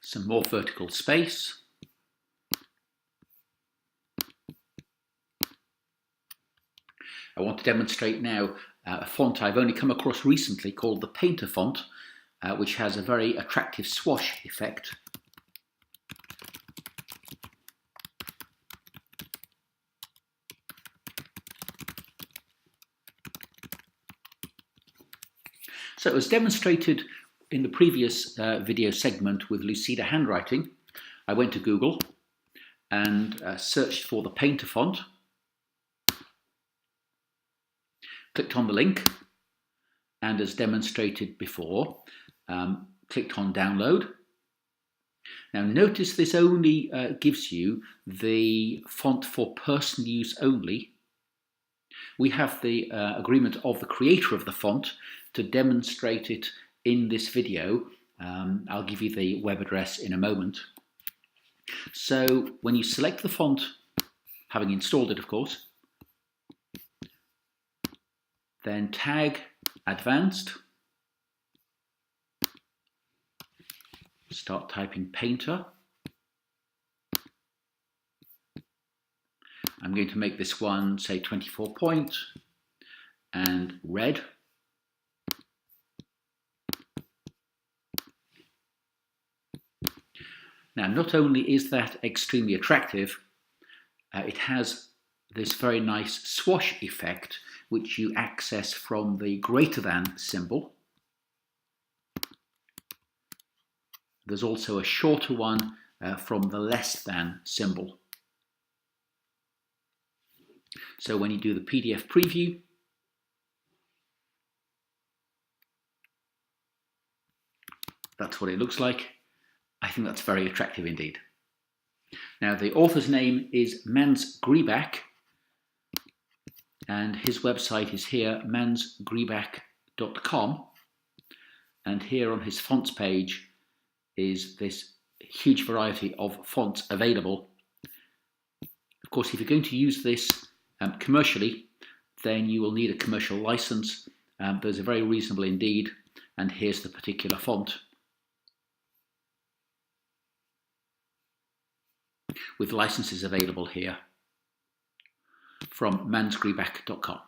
some more vertical space. I want to demonstrate now a font I've only come across recently called the Painter font, which has a very attractive swash effect. So as demonstrated in the previous video segment with Lucida handwriting, I went to Google and searched for the Painter font, clicked on the link, and as demonstrated before, clicked on download. Now notice this only gives you the font for personal use only. We have the agreement of the creator of the font to demonstrate it in this video. I'll give you the web address in a moment. So when you select the font, having installed it of course, then tag advanced, start typing Painter. I'm going to make this one, say 24 point and red. Now, not only is that extremely attractive, it has this very nice swash effect, which you access from the greater than symbol. There's also a shorter one from the less than symbol. So when you do the PDF preview, that's what it looks like. I think that's very attractive indeed. Now the author's name is Mans Grieback, and his website is here, mansgrieback.com, and here on his fonts page is this huge variety of fonts available. Of course, if you're going to use this commercially, then you will need a commercial license. Those are very reasonable indeed, and here's the particular font with licenses available here from mansgrieback.com.